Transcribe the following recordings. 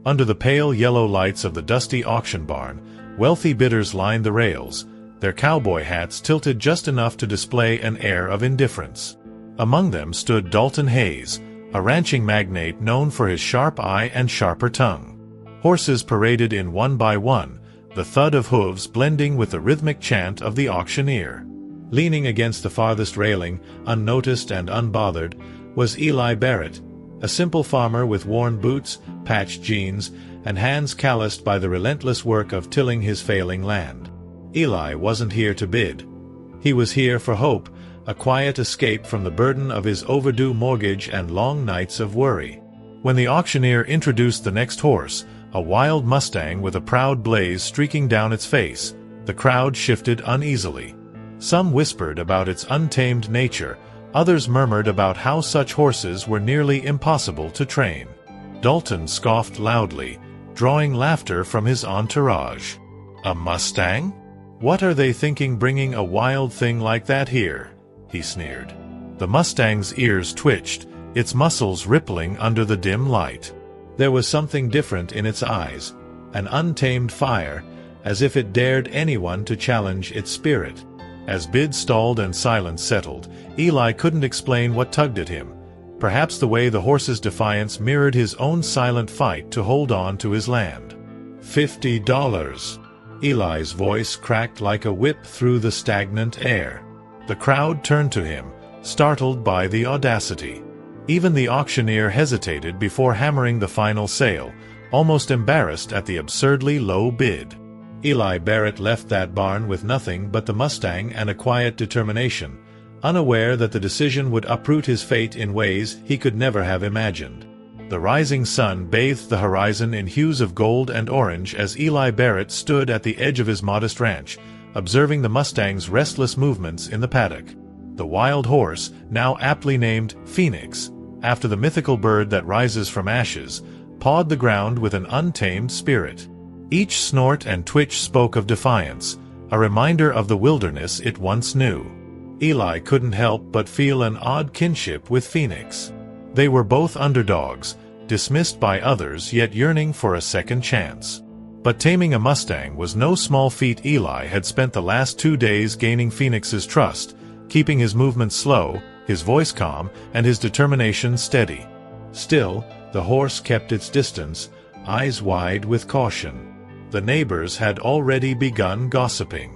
Under the pale yellow lights of the dusty auction barn, wealthy bidders lined the rails, their cowboy hats tilted just enough to display an air of indifference. Among them stood Dalton Hayes, a ranching magnate known for his sharp eye and sharper tongue. Horses paraded in one by one, the thud of hooves blending with the rhythmic chant of the auctioneer. Leaning against the farthest railing, unnoticed and unbothered, was Eli Barrett, a simple farmer with worn boots, patched jeans, and hands calloused by the relentless work of tilling his failing land. Eli wasn't here to bid. He was here for hope, a quiet escape from the burden of his overdue mortgage and long nights of worry. When the auctioneer introduced the next horse, a wild mustang with a proud blaze streaking down its face, the crowd shifted uneasily. Some whispered about its untamed nature, others murmured about how such horses were nearly impossible to train. Dalton scoffed loudly, drawing laughter from his entourage. "A mustang? What are they thinking bringing a wild thing like that here?" he sneered. The mustang's ears twitched, its muscles rippling under the dim light. There was something different in its eyes, an untamed fire, as if it dared anyone to challenge its spirit. As bids stalled and silence settled, Eli couldn't explain what tugged at him. Perhaps the way the horse's defiance mirrored his own silent fight to hold on to his land. $50. Eli's voice cracked like a whip through the stagnant air. The crowd turned to him, startled by the audacity. Even the auctioneer hesitated before hammering the final sale, almost embarrassed at the absurdly low bid. Eli Barrett left that barn with nothing but the mustang and a quiet determination, unaware that the decision would uproot his fate in ways he could never have imagined. The rising sun bathed the horizon in hues of gold and orange as Eli Barrett stood at the edge of his modest ranch, observing the mustang's restless movements in the paddock. The wild horse, now aptly named Phoenix, after the mythical bird that rises from ashes, pawed the ground with an untamed spirit. Each snort and twitch spoke of defiance, a reminder of the wilderness it once knew. Eli couldn't help but feel an odd kinship with Phoenix. They were both underdogs, dismissed by others yet yearning for a second chance. But taming a mustang was no small feat. Eli had spent the last 2 days gaining Phoenix's trust, keeping his movements slow, his voice calm, and his determination steady. Still, the horse kept its distance, eyes wide with caution. The neighbors had already begun gossiping.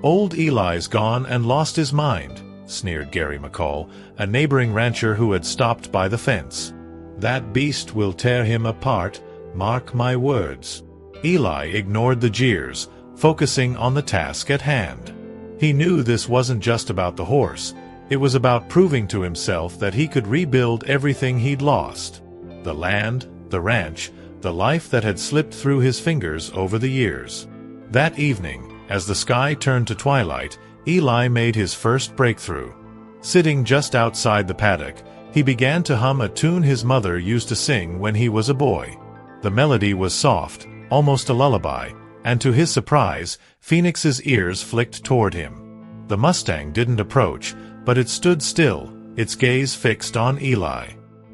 "Old Eli's gone and lost his mind," sneered Gary McCall, a neighboring rancher who had stopped by the fence. "That beast will tear him apart, mark my words." Eli ignored the jeers, focusing on the task at hand. He knew this wasn't just about the horse. It was about proving to himself that he could rebuild everything he'd lost. The land, the ranch, the life that had slipped through his fingers over the years. That evening, as the sky turned to twilight, Eli made his first breakthrough. Sitting just outside the paddock, he began to hum a tune his mother used to sing when he was a boy. The melody was soft, almost a lullaby, and to his surprise, Phoenix's ears flicked toward him. The mustang didn't approach, but it stood still, its gaze fixed on Eli.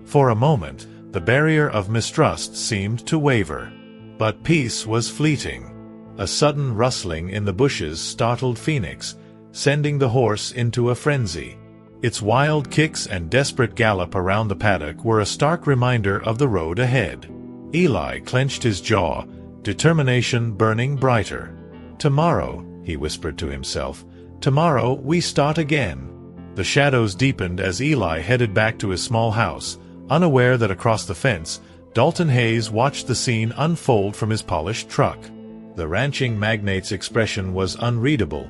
For a moment, the barrier of mistrust seemed to waver. But peace was fleeting. A sudden rustling in the bushes startled Phoenix, sending the horse into a frenzy. Its wild kicks and desperate gallop around the paddock were a stark reminder of the road ahead. Eli clenched his jaw, determination burning brighter. "Tomorrow," he whispered to himself, "tomorrow we start again." The shadows deepened as Eli headed back to his small house, unaware that across the fence, Dalton Hayes watched the scene unfold from his polished truck. The ranching magnate's expression was unreadable,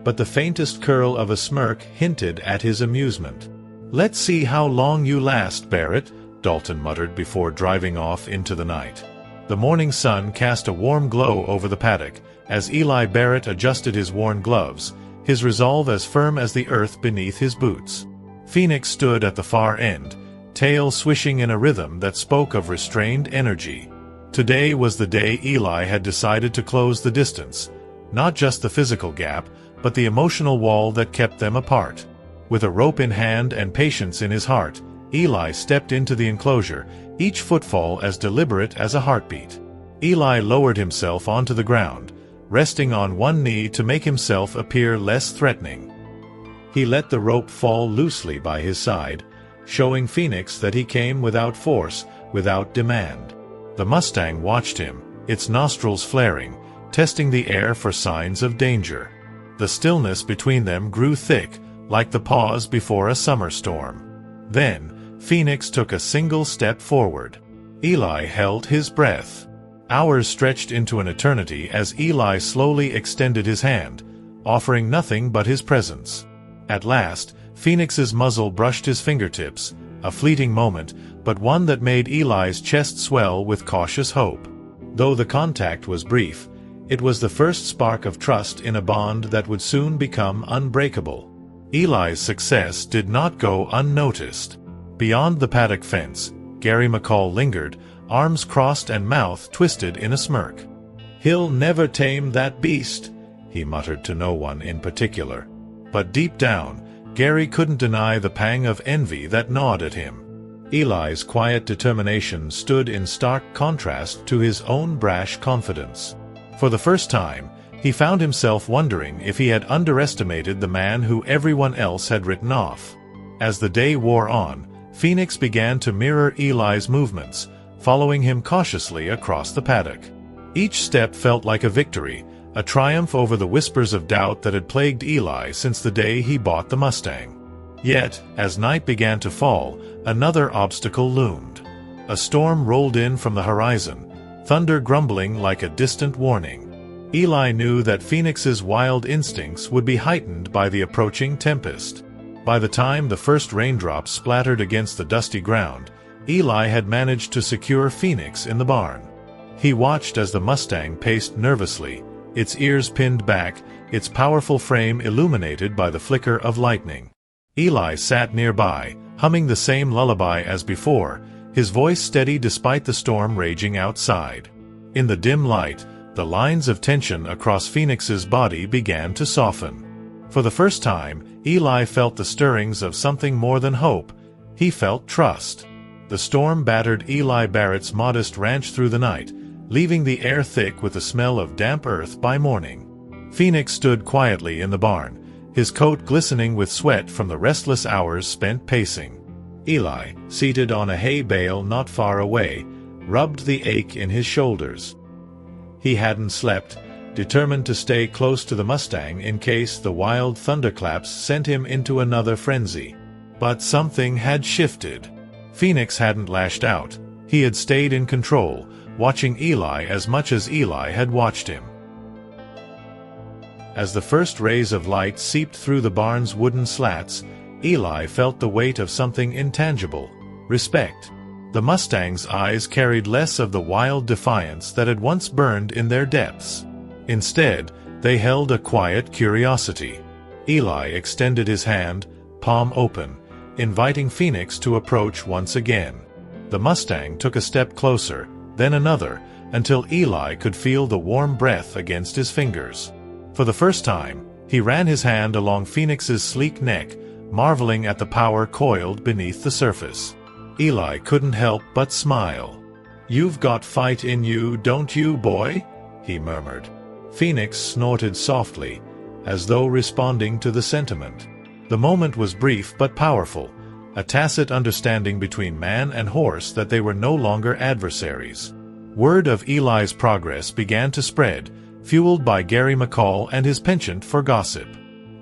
but the faintest curl of a smirk hinted at his amusement. "Let's see how long you last, Barrett," Dalton muttered before driving off into the night. The morning sun cast a warm glow over the paddock, as Eli Barrett adjusted his worn gloves, his resolve as firm as the earth beneath his boots. Phoenix stood at the far end, tail swishing in a rhythm that spoke of restrained energy. Today was the day Eli had decided to close the distance, not just the physical gap, but the emotional wall that kept them apart. With a rope in hand and patience in his heart, Eli stepped into the enclosure, each footfall as deliberate as a heartbeat. Eli lowered himself onto the ground, resting on one knee to make himself appear less threatening. He let the rope fall loosely by his side, showing Phoenix that he came without force, without demand. The Mustang watched him, its nostrils flaring, testing the air for signs of danger. The stillness between them grew thick, like the pause before a summer storm. Then, Phoenix took a single step forward. Eli held his breath. Hours stretched into an eternity as Eli slowly extended his hand, offering nothing but his presence. At last, Phoenix's muzzle brushed his fingertips, a fleeting moment, but one that made Eli's chest swell with cautious hope. Though the contact was brief, it was the first spark of trust in a bond that would soon become unbreakable. Eli's success did not go unnoticed. Beyond the paddock fence, Gary McCall lingered, arms crossed and mouth twisted in a smirk. "He'll never tame that beast," he muttered to no one in particular. But deep down, Gary couldn't deny the pang of envy that gnawed at him. Eli's quiet determination stood in stark contrast to his own brash confidence. For the first time, he found himself wondering if he had underestimated the man who everyone else had written off. As the day wore on, Phoenix began to mirror Eli's movements, following him cautiously across the paddock. Each step felt like a victory, a triumph over the whispers of doubt that had plagued Eli since the day he bought the Mustang. Yet, as night began to fall, another obstacle loomed. A storm rolled in from the horizon, thunder grumbling like a distant warning. Eli knew that Phoenix's wild instincts would be heightened by the approaching tempest. By the time the first raindrops splattered against the dusty ground, Eli had managed to secure Phoenix in the barn. He watched as the Mustang paced nervously, its ears pinned back, its powerful frame illuminated by the flicker of lightning. Eli sat nearby, humming the same lullaby as before, his voice steady despite the storm raging outside. In the dim light, the lines of tension across Phoenix's body began to soften. For the first time, Eli felt the stirrings of something more than hope. He felt trust. The storm battered Eli Barrett's modest ranch through the night, leaving the air thick with the smell of damp earth by morning. Phoenix stood quietly in the barn, his coat glistening with sweat from the restless hours spent pacing. Eli, seated on a hay bale not far away, rubbed the ache in his shoulders. He hadn't slept, determined to stay close to the Mustang in case the wild thunderclaps sent him into another frenzy. But something had shifted. Phoenix hadn't lashed out. He had stayed in control, watching Eli as much as Eli had watched him. As the first rays of light seeped through the barn's wooden slats, Eli felt the weight of something intangible: respect. The Mustang's eyes carried less of the wild defiance that had once burned in their depths. Instead, they held a quiet curiosity. Eli extended his hand, palm open, inviting Phoenix to approach once again. The Mustang took a step closer, then another, until Eli could feel the warm breath against his fingers. For the first time, he ran his hand along Phoenix's sleek neck, marveling at the power coiled beneath the surface. Eli couldn't help but smile. "You've got fight in you, don't you, boy?" he murmured. Phoenix snorted softly, as though responding to the sentiment. The moment was brief but powerful, a tacit understanding between man and horse that they were no longer adversaries. Word of Eli's progress began to spread, fueled by Gary McCall and his penchant for gossip.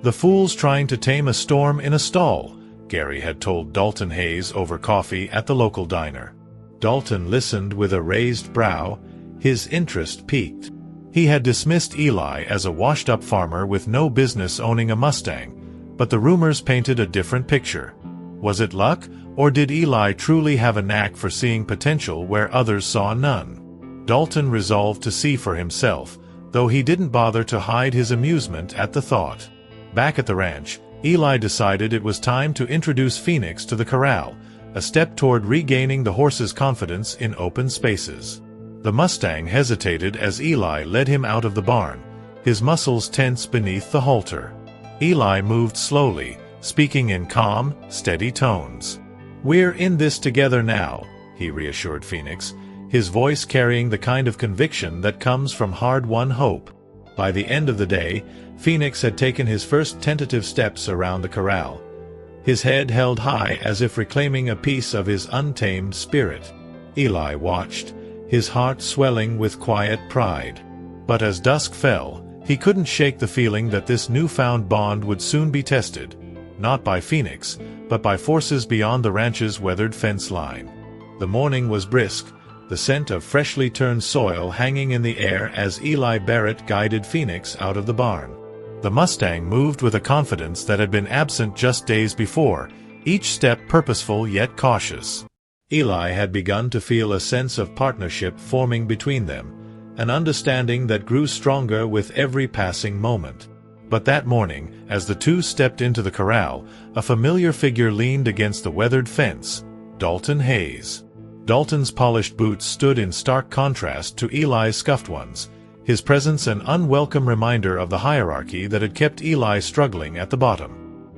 "The fool's trying to tame a storm in a stall," Gary had told Dalton Hayes over coffee at the local diner. Dalton listened with a raised brow, his interest piqued. He had dismissed Eli as a washed-up farmer with no business owning a Mustang, but the rumors painted a different picture. Was it luck, or did Eli truly have a knack for seeing potential where others saw none? Dalton resolved to see for himself, though he didn't bother to hide his amusement at the thought. Back at the ranch, Eli decided it was time to introduce Phoenix to the corral, a step toward regaining the horse's confidence in open spaces. The Mustang hesitated as Eli led him out of the barn, his muscles tense beneath the halter. Eli moved slowly, speaking in calm, steady tones. "We're in this together now," he reassured Phoenix, his voice carrying the kind of conviction that comes from hard-won hope. By the end of the day, Phoenix had taken his first tentative steps around the corral, his head held high as if reclaiming a piece of his untamed spirit. Eli watched, his heart swelling with quiet pride. But as dusk fell, he couldn't shake the feeling that this newfound bond would soon be tested, not by Phoenix, but by forces beyond the ranch's weathered fence line. The morning was brisk, the scent of freshly turned soil hanging in the air as Eli Barrett guided Phoenix out of the barn. The Mustang moved with a confidence that had been absent just days before, each step purposeful yet cautious. Eli had begun to feel a sense of partnership forming between them, an understanding that grew stronger with every passing moment. But that morning, as the two stepped into the corral, a familiar figure leaned against the weathered fence: Dalton Hayes. Dalton's polished boots stood in stark contrast to Eli's scuffed ones, his presence an unwelcome reminder of the hierarchy that had kept Eli struggling at the bottom.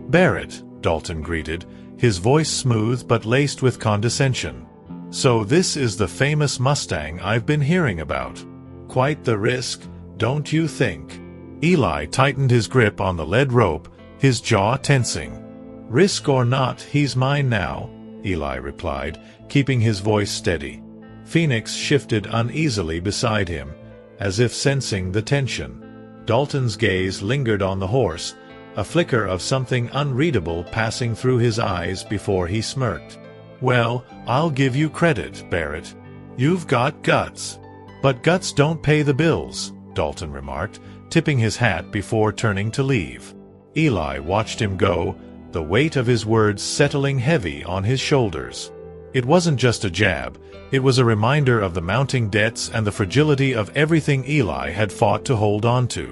"Barrett," Dalton greeted, his voice smooth but laced with condescension. "So this is the famous Mustang I've been hearing about. Quite the risk, don't you think?" Eli tightened his grip on the lead rope, his jaw tensing. "Risk or not, he's mine now," Eli replied, keeping his voice steady. Phoenix shifted uneasily beside him, as if sensing the tension. Dalton's gaze lingered on the horse, a flicker of something unreadable passing through his eyes before he smirked. "Well, I'll give you credit, Barrett. You've got guts." "But guts don't pay the bills," Dalton remarked, tipping his hat before turning to leave. Eli watched him go, the weight of his words settling heavy on his shoulders. It wasn't just a jab, it was a reminder of the mounting debts and the fragility of everything Eli had fought to hold on to.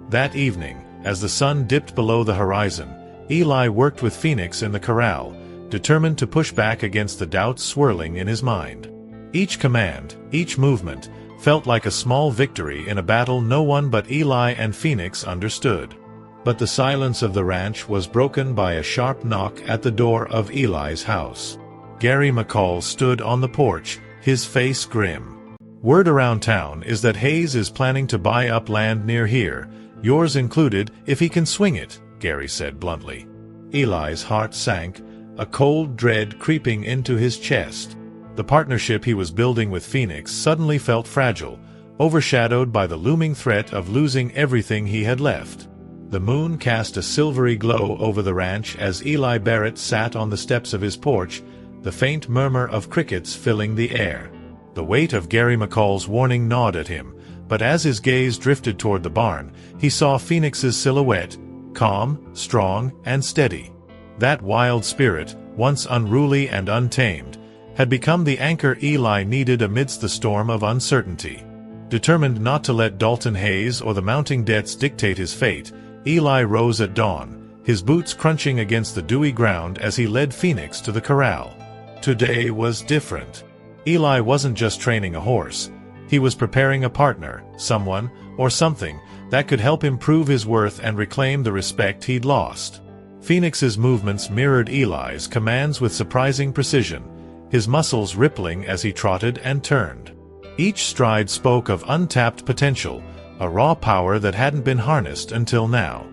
That evening, as the sun dipped below the horizon, Eli worked with Phoenix in the corral, determined to push back against the doubts swirling in his mind. Each command, each movement, felt like a small victory in a battle no one but Eli and Phoenix understood. But the silence of the ranch was broken by a sharp knock at the door of Eli's house. Gary McCall stood on the porch, his face grim. "Word around town is that Hayes is planning to buy up land near here, yours included, if he can swing it," Gary said bluntly. Eli's heart sank, a cold dread creeping into his chest. The partnership he was building with Phoenix suddenly felt fragile, overshadowed by the looming threat of losing everything he had left. The moon cast a silvery glow over the ranch as Eli Barrett sat on the steps of his porch, the faint murmur of crickets filling the air. The weight of Gary McCall's warning gnawed at him, but as his gaze drifted toward the barn, he saw Phoenix's silhouette, calm, strong, and steady. That wild spirit, once unruly and untamed, had become the anchor Eli needed amidst the storm of uncertainty. Determined not to let Dalton Hayes or the mounting debts dictate his fate, Eli rose at dawn, his boots crunching against the dewy ground as he led Phoenix to the corral. Today was different. Eli wasn't just training a horse. He was preparing a partner, someone, or something, that could help him prove his worth and reclaim the respect he'd lost. Phoenix's movements mirrored Eli's commands with surprising precision, his muscles rippling as he trotted and turned. Each stride spoke of untapped potential, a raw power that hadn't been harnessed until now.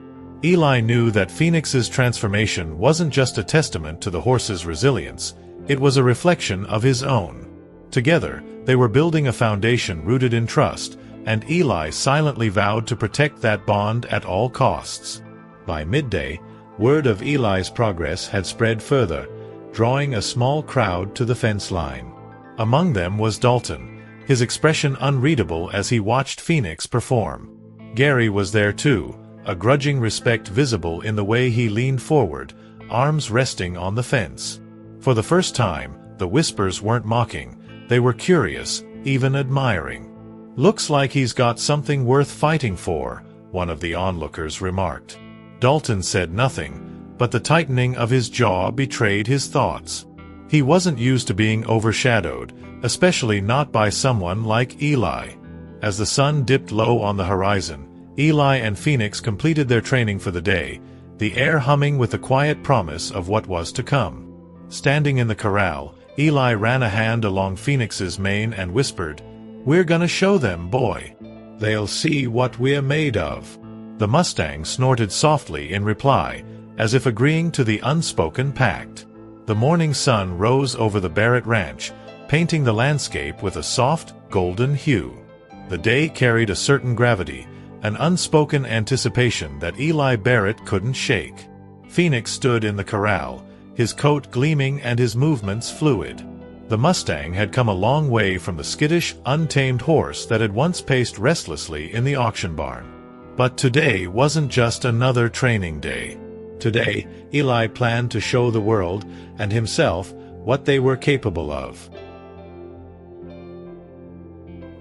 Eli knew that Phoenix's transformation wasn't just a testament to the horse's resilience, it was a reflection of his own. Together, they were building a foundation rooted in trust, and Eli silently vowed to protect that bond at all costs. By midday, word of Eli's progress had spread further, drawing a small crowd to the fence line. Among them was Dalton, his expression unreadable as he watched Phoenix perform. Gary was there too, a grudging respect visible in the way he leaned forward, arms resting on the fence. For the first time, the whispers weren't mocking, they were curious, even admiring. "Looks like he's got something worth fighting for," one of the onlookers remarked. Dalton said nothing, but the tightening of his jaw betrayed his thoughts. He wasn't used to being overshadowed, especially not by someone like Eli. As the sun dipped low on the horizon, Eli and Phoenix completed their training for the day, the air humming with the quiet promise of what was to come. Standing in the corral, Eli ran a hand along Phoenix's mane and whispered, "We're gonna show them, boy. They'll see what we're made of." The mustang snorted softly in reply, as if agreeing to the unspoken pact. The morning sun rose over the Barrett ranch, painting the landscape with a soft, golden hue. The day carried a certain gravity, an unspoken anticipation that Eli Barrett couldn't shake. Phoenix stood in the corral, his coat gleaming and his movements fluid. The mustang had come a long way from the skittish, untamed horse that had once paced restlessly in the auction barn. But today wasn't just another training day. Today, Eli planned to show the world, and himself, what they were capable of.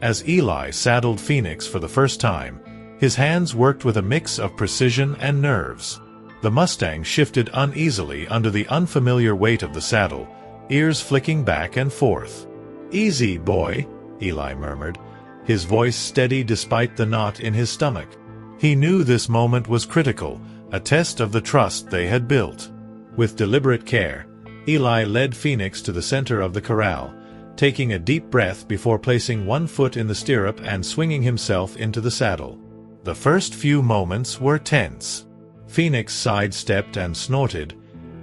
As Eli saddled Phoenix for the first time, his hands worked with a mix of precision and nerves. The mustang shifted uneasily under the unfamiliar weight of the saddle, ears flicking back and forth. "Easy, boy," Eli murmured, his voice steady despite the knot in his stomach. He knew this moment was critical, a test of the trust they had built. With deliberate care, Eli led Phoenix to the center of the corral, taking a deep breath before placing one foot in the stirrup and swinging himself into the saddle. The first few moments were tense. Phoenix sidestepped and snorted,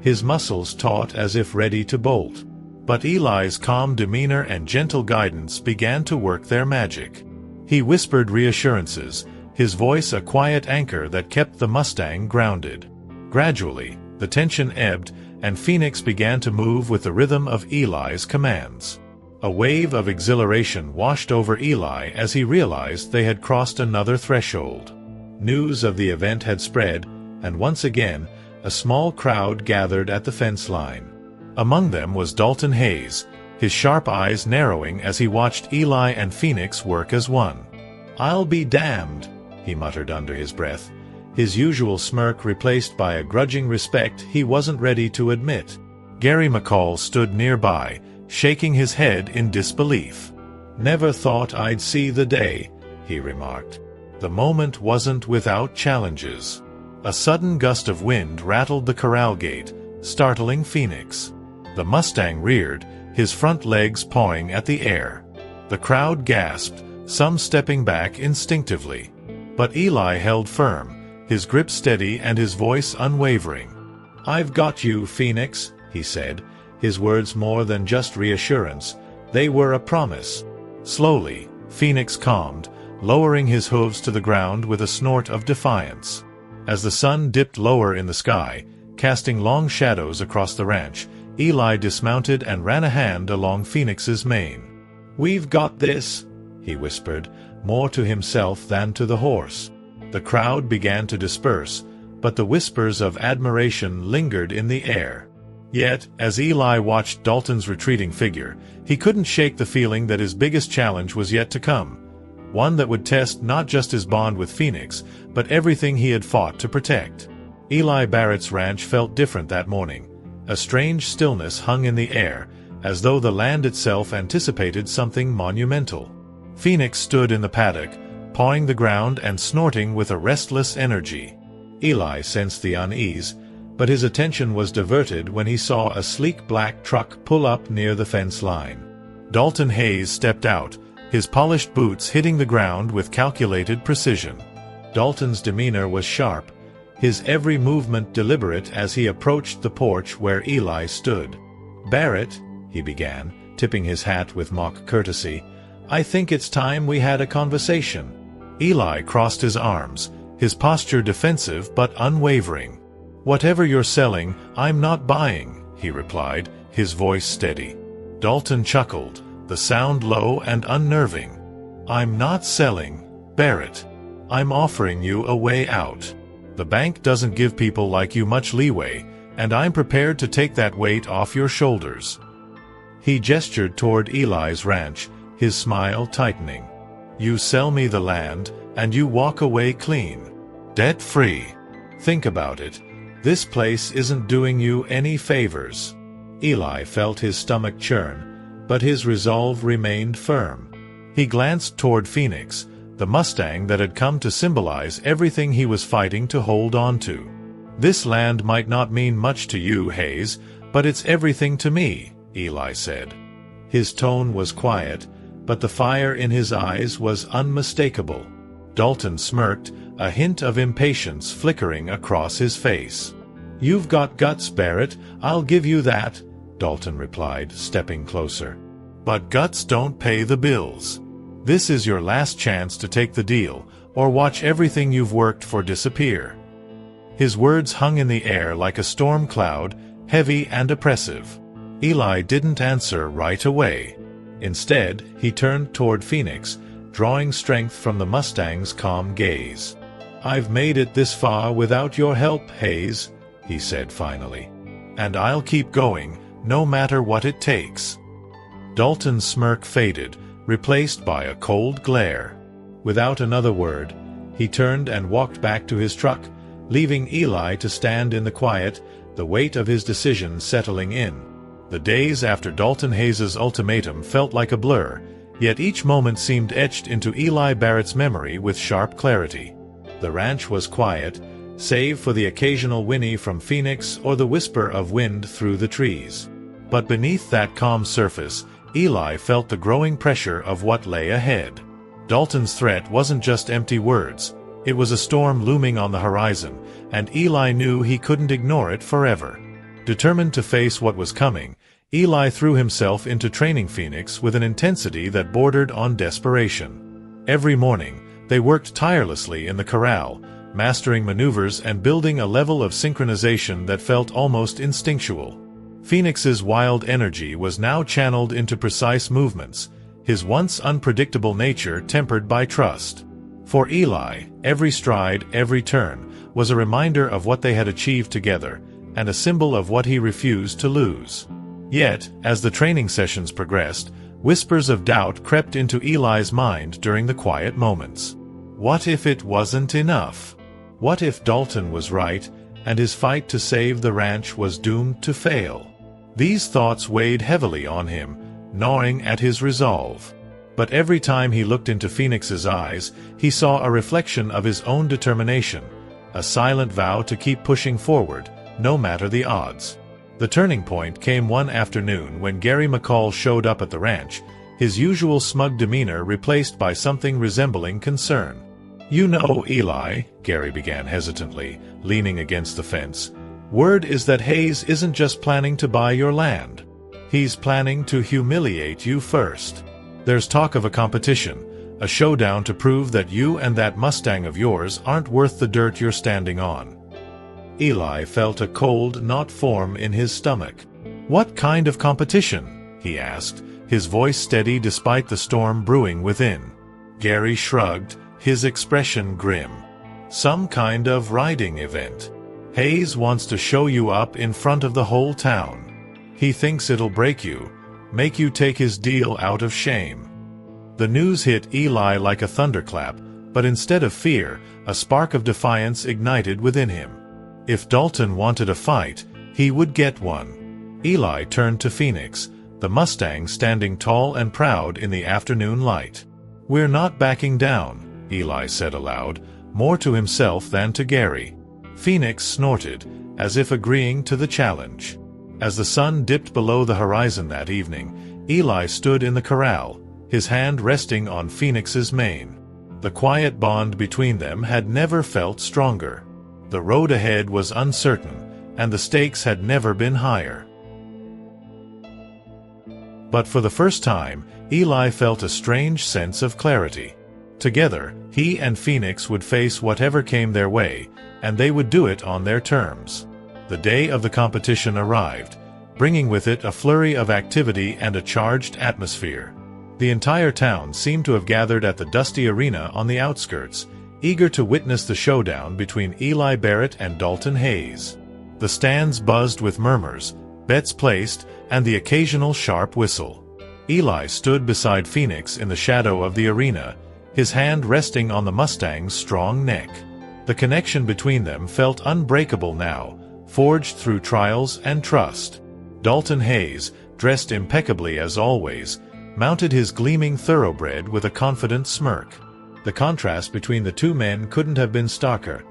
his muscles taut as if ready to bolt. But Eli's calm demeanor and gentle guidance began to work their magic. He whispered reassurances, his voice a quiet anchor that kept the mustang grounded. Gradually, the tension ebbed, and Phoenix began to move with the rhythm of Eli's commands. A wave of exhilaration washed over Eli as he realized they had crossed another threshold. News of the event had spread, and once again, a small crowd gathered at the fence line. Among them was Dalton Hayes, his sharp eyes narrowing as he watched Eli and Phoenix work as one. "I'll be damned," he muttered under his breath, his usual smirk replaced by a grudging respect he wasn't ready to admit. Gary McCall stood nearby, shaking his head in disbelief. "Never thought I'd see the day," he remarked. The moment wasn't without challenges. A sudden gust of wind rattled the corral gate, startling Phoenix. The mustang reared, his front legs pawing at the air. The crowd gasped, some stepping back instinctively. But Eli held firm, his grip steady and his voice unwavering. "I've got you, Phoenix," he said, his words more than just reassurance. They were a promise. Slowly, Phoenix calmed, lowering his hooves to the ground with a snort of defiance. As the sun dipped lower in the sky, casting long shadows across the ranch, Eli dismounted and ran a hand along Phoenix's mane. "We've got this," he whispered, more to himself than to the horse. The crowd began to disperse, but the whispers of admiration lingered in the air. Yet, as Eli watched Dalton's retreating figure, he couldn't shake the feeling that his biggest challenge was yet to come. One that would test not just his bond with Phoenix, but everything he had fought to protect. Eli Barrett's ranch felt different that morning. A strange stillness hung in the air, as though the land itself anticipated something monumental. Phoenix stood in the paddock, pawing the ground and snorting with a restless energy. Eli sensed the unease, but his attention was diverted when he saw a sleek black truck pull up near the fence line. Dalton Hayes stepped out, his polished boots hitting the ground with calculated precision. Dalton's demeanor was sharp, his every movement deliberate as he approached the porch where Eli stood. "Barrett," he began, tipping his hat with mock courtesy, "I think it's time we had a conversation." Eli crossed his arms, his posture defensive but unwavering. "Whatever you're selling, I'm not buying," he replied, his voice steady. Dalton chuckled, the sound low and unnerving. "I'm not selling, Barrett. I'm offering you a way out. The bank doesn't give people like you much leeway, and I'm prepared to take that weight off your shoulders." He gestured toward Eli's ranch, his smile tightening. "You sell me the land, and you walk away clean. Debt-free. Think about it. This place isn't doing you any favors." Eli felt his stomach churn, but his resolve remained firm. He glanced toward Phoenix, the mustang that had come to symbolize everything he was fighting to hold on to. "This land might not mean much to you, Hayes, but it's everything to me," Eli said. His tone was quiet, but the fire in his eyes was unmistakable. Dalton smirked, a hint of impatience flickering across his face. "You've got guts, Barrett, I'll give you that," Dalton replied, stepping closer. "But guts don't pay the bills. This is your last chance to take the deal, or watch everything you've worked for disappear." His words hung in the air like a storm cloud, heavy and oppressive. Eli didn't answer right away. Instead, he turned toward Phoenix, drawing strength from the Mustang's calm gaze. "I've made it this far without your help, Hayes," he said finally. "And I'll keep going, no matter what it takes." Dalton's smirk faded, replaced by a cold glare. Without another word, he turned and walked back to his truck, leaving Eli to stand in the quiet, the weight of his decision settling in. The days after Dalton Hayes's ultimatum felt like a blur, yet each moment seemed etched into Eli Barrett's memory with sharp clarity. The ranch was quiet, save for the occasional whinny from Phoenix or the whisper of wind through the trees. But beneath that calm surface, Eli felt the growing pressure of what lay ahead. Dalton's threat wasn't just empty words, it was a storm looming on the horizon, and Eli knew he couldn't ignore it forever. Determined to face what was coming, Eli threw himself into training Phoenix with an intensity that bordered on desperation. Every morning, they worked tirelessly in the corral, mastering maneuvers and building a level of synchronization that felt almost instinctual. Phoenix's wild energy was now channeled into precise movements, his once unpredictable nature tempered by trust. For Eli, every stride, every turn, was a reminder of what they had achieved together, and a symbol of what he refused to lose. Yet, as the training sessions progressed, whispers of doubt crept into Eli's mind during the quiet moments. What if it wasn't enough? What if Dalton was right, and his fight to save the ranch was doomed to fail? These thoughts weighed heavily on him, gnawing at his resolve. But every time he looked into Phoenix's eyes, he saw a reflection of his own determination, a silent vow to keep pushing forward, no matter the odds. The turning point came one afternoon when Gary McCall showed up at the ranch, his usual smug demeanor replaced by something resembling concern. "You know, Eli," Gary began hesitantly, leaning against the fence, "word is that Hayes isn't just planning to buy your land. He's planning to humiliate you first. There's talk of a competition, a showdown to prove that you and that Mustang of yours aren't worth the dirt you're standing on." Eli felt a cold knot form in his stomach. "What kind of competition?" he asked, his voice steady despite the storm brewing within. Gary shrugged, his expression grim. "Some kind of riding event. Hayes wants to show you up in front of the whole town. He thinks it'll break you, make you take his deal out of shame." The news hit Eli like a thunderclap, but instead of fear, a spark of defiance ignited within him. If Dalton wanted a fight, he would get one. Eli turned to Phoenix, the Mustang standing tall and proud in the afternoon light. "We're not backing down," Eli said aloud, more to himself than to Gary. Phoenix snorted, as if agreeing to the challenge. As the sun dipped below the horizon that evening, Eli stood in the corral, his hand resting on Phoenix's mane. The quiet bond between them had never felt stronger. The road ahead was uncertain, and the stakes had never been higher. But for the first time, Eli felt a strange sense of clarity. Together, he and Phoenix would face whatever came their way, and they would do it on their terms. The day of the competition arrived, bringing with it a flurry of activity and a charged atmosphere. The entire town seemed to have gathered at the dusty arena on the outskirts, eager to witness the showdown between Eli Barrett and Dalton Hayes. The stands buzzed with murmurs, bets placed, and the occasional sharp whistle. Eli stood beside Phoenix in the shadow of the arena, his hand resting on the Mustang's strong neck. The connection between them felt unbreakable now, forged through trials and trust. Dalton Hayes, dressed impeccably as always, mounted his gleaming thoroughbred with a confident smirk. The contrast between the two men couldn't have been starker.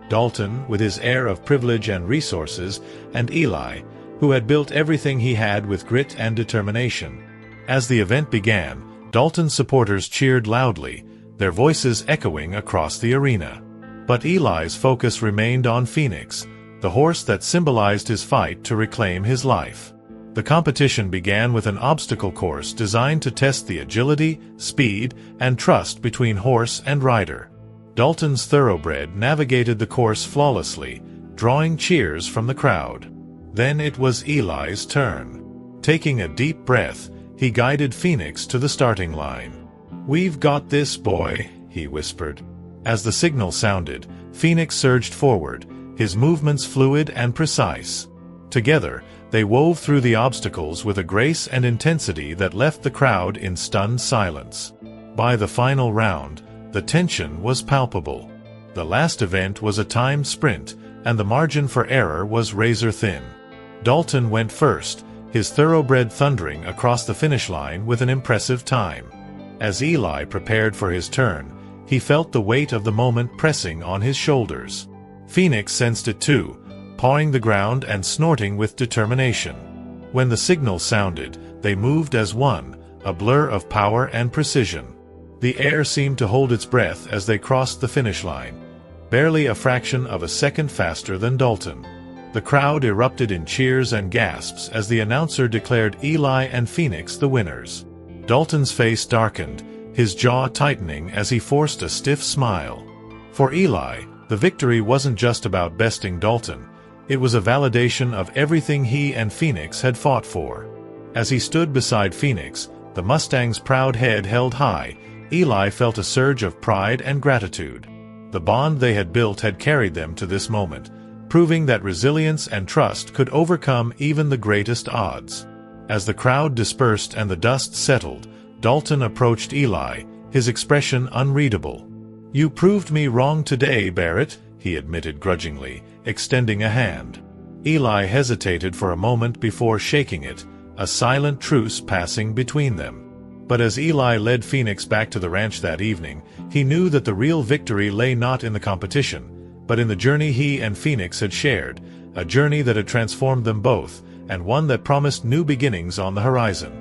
Dalton, with his air of privilege and resources, and Eli, who had built everything he had with grit and determination. As the event began, Dalton's supporters cheered loudly, their voices echoing across the arena. But Eli's focus remained on Phoenix, the horse that symbolized his fight to reclaim his life. The competition began with an obstacle course designed to test the agility, speed, and trust between horse and rider. Dalton's thoroughbred navigated the course flawlessly, drawing cheers from the crowd. Then it was Eli's turn. Taking a deep breath, he guided Phoenix to the starting line. "We've got this, boy," he whispered. As the signal sounded, Phoenix surged forward, his movements fluid and precise. Together, they wove through the obstacles with a grace and intensity that left the crowd in stunned silence. By the final round, the tension was palpable. The last event was a timed sprint, and the margin for error was razor-thin. Dalton went first, his thoroughbred thundering across the finish line with an impressive time. As Eli prepared for his turn, he felt the weight of the moment pressing on his shoulders. Phoenix sensed it too, pawing the ground and snorting with determination. When the signal sounded, they moved as one, a blur of power and precision. The air seemed to hold its breath as they crossed the finish line, barely a fraction of a second faster than Dalton. The crowd erupted in cheers and gasps as the announcer declared Eli and Phoenix the winners. Dalton's face darkened, his jaw tightening as he forced a stiff smile. For Eli, the victory wasn't just about besting Dalton. It was a validation of everything he and Phoenix had fought for. As he stood beside Phoenix, the Mustang's proud head held high, Eli felt a surge of pride and gratitude. The bond they had built had carried them to this moment, proving that resilience and trust could overcome even the greatest odds. As the crowd dispersed and the dust settled, Dalton approached Eli, his expression unreadable. "You proved me wrong today, Barrett," he admitted grudgingly, extending a hand. Eli hesitated for a moment before shaking it, a silent truce passing between them. But as Eli led Phoenix back to the ranch that evening, he knew that the real victory lay not in the competition, but in the journey he and Phoenix had shared, a journey that had transformed them both, and one that promised new beginnings on the horizon.